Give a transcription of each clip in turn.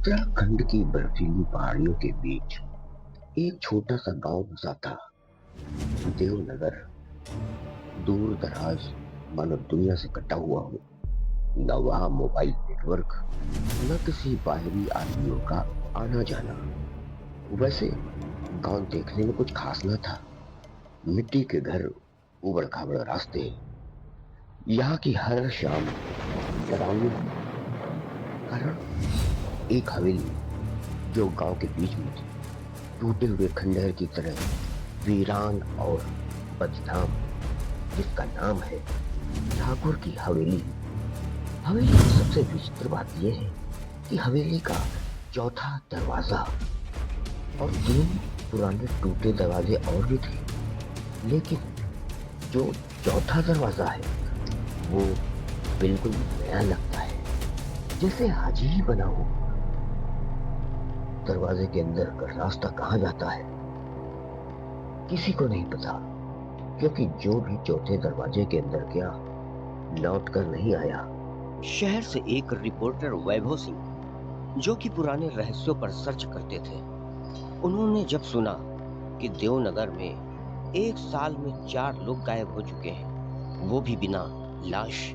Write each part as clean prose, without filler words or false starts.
उत्तराखंड की बर्फीली पहाड़ियों के बीच एक छोटा सा गांव बसा था, देवनगर। दूर दराज, मानो दुनिया से कटा हुआ हो। न वहां मोबाइल नेटवर्क, न किसी बाहरी आदमियों का आना जाना। वैसे गांव देखने में कुछ खास न था। मिट्टी के घर, उबड़ खाबड़ रास्ते। यहाँ की हर शाम डरावनी होती। कारण एक हवेली जो गांव के बीच में थी, टूटे हुए खंडहर की तरह, वीरान और बदनाम, जिसका नाम है ठाकुर की हवेली। हवेली की सबसे विचित्र बात यह है कि हवेली का चौथा दरवाजा और तीन पुराने टूटे दरवाजे और भी थे, लेकिन जो चौथा दरवाजा है वो बिल्कुल नया लगता है, जैसे आज ही बना हो। दरवाजे के अंदर का रास्ता कहाँ जाता है किसी को नहीं पता, क्योंकि जो भी चौथे दरवाजे के अंदर गया लौट कर नहीं आया। शहर से एक रिपोर्टर वैभव सिंह, जो कि पुराने रहस्यों पर सर्च करते थे, उन्होंने जब सुना कि देवनगर में एक साल में 4 लोग गायब हो चुके हैं, वो भी बिना लाश,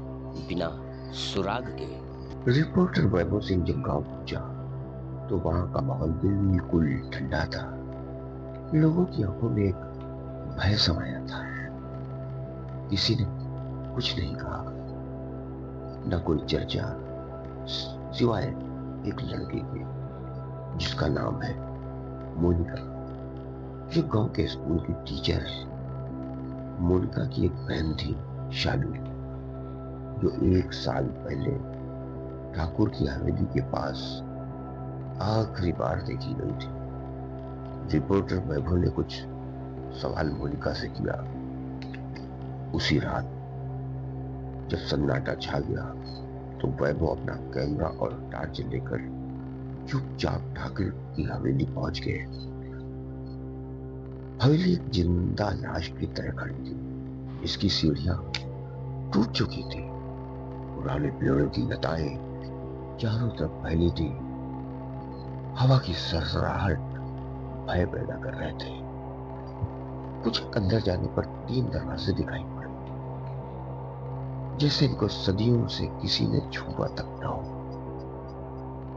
बिना सुराग के। रिपोर्टर वैभव सिंह जब गांव पहुंचा तो वहां का माहौल बिल्कुल ठंडा था। लोगों की आंखों में एक भय समाया था। किसी ने कुछ नहीं कहा, न कोई चर्चा, सिवाय एक लड़के के जिसका नाम है मोनिका, जो गांव के स्कूल की टीचर है। मोनिका की एक बहन थी, शालू, जो एक साल पहले ठाकुर की हवेली के पास आखिरी बार देखी गई थी। रिपोर्टर वैभव ने कुछ सवाल मोनिका से किया। उसी रात जब सन्नाटा छा गया तो वैभव अपना कैमरा और टार्च लेकर चुपचाप ठाकुर की हवेली पहुंच गए। हवेली एक जिंदा लाश की तरह खड़ी थी। इसकी सीढ़ियां टूट चुकी थी। पुराने पेड़ों की लताएं चारों तरफ फैली थी। हवा की सरसराहट भय पैदा कर रहे थे। कुछ अंदर जाने पर 3 दरवाजे दिखाई पड़े, जैसे इनको सदियों से किसी ने छुआ तक न हो।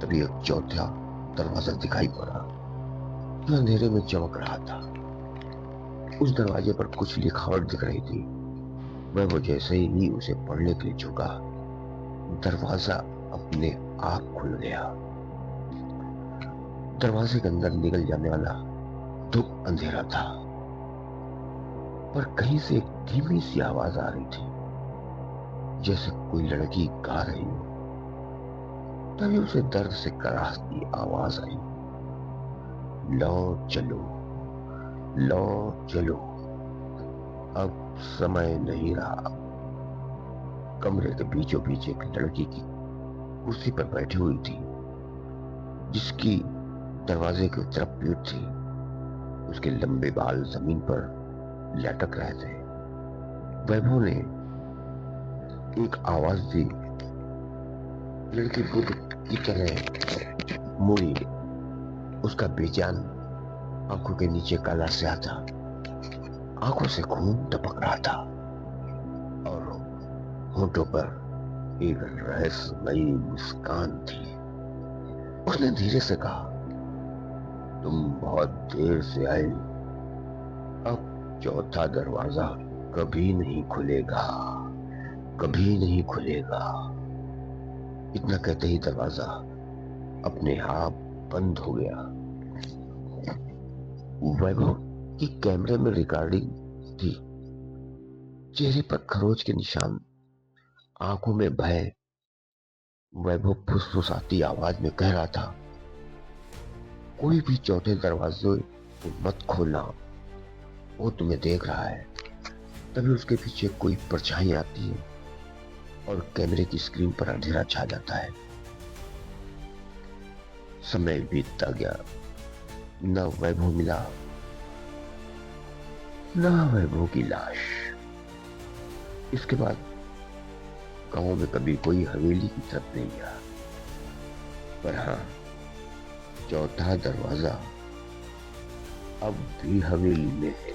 तभी एक चौथा दरवाजा दिखाई पड़ा, जो अंधेरे में चमक रहा था। उस दरवाजे पर कुछ लिखावट दिख रही थी। वह वो जैसे ही उसे पढ़ने के लिए झुका, दरवाजा अपने आप खुल गया। दरवाजे के अंदर निकल जाने वाला धूप अंधेरा था, पर कहीं से एक धीमी सी आवाज आ रही थी, जैसे कोई लड़की गा रही हो। तभी उसे दर्द से कराहती आवाज आई, लौट चलो, लौट चलो, अब समय नहीं रहा। कमरे के बीचों बीच एक लड़की की कुर्सी पर बैठी हुई थी, जिसकी दरवाजे की तरफ पीठ थी। उसके लंबे बाल जमीन पर लटक रहे थे। वैभव ने एक आवाज दी। लड़की बुद्ध की तरह मुड़ी। उसका बेजान आंखों के नीचे काला स्याह था। आंखों से खून टपक रहा था और होठों पर एक रहस्यमयी मुस्कान थी। उसने धीरे से कहा, तुम बहुत देर से आए। अब चौथा दरवाजा कभी नहीं खुलेगा, कभी नहीं खुलेगा। इतना कहते ही दरवाजा अपने आप बंद हो गया। वैभव की कैमरे में रिकॉर्डिंग थी। चेहरे पर खरोच के निशान, आंखों में भय। वैभव फुसफुसाती आवाज में कह रहा था, कोई भी चौथे दरवाजे को मत खोलना, वो तुम्हें देख रहा है। तभी उसके पीछे कोई परछाई आती है और कैमरे की स्क्रीन पर अंधेरा छा जाता है। समय बीतता गया, न वैभव मिला, न वैभव की लाश। इसके बाद गांव में कभी कोई हवेली की तरफ नहीं गया। पर हाँ, चौथा दरवाजा अब भी हवेली में है।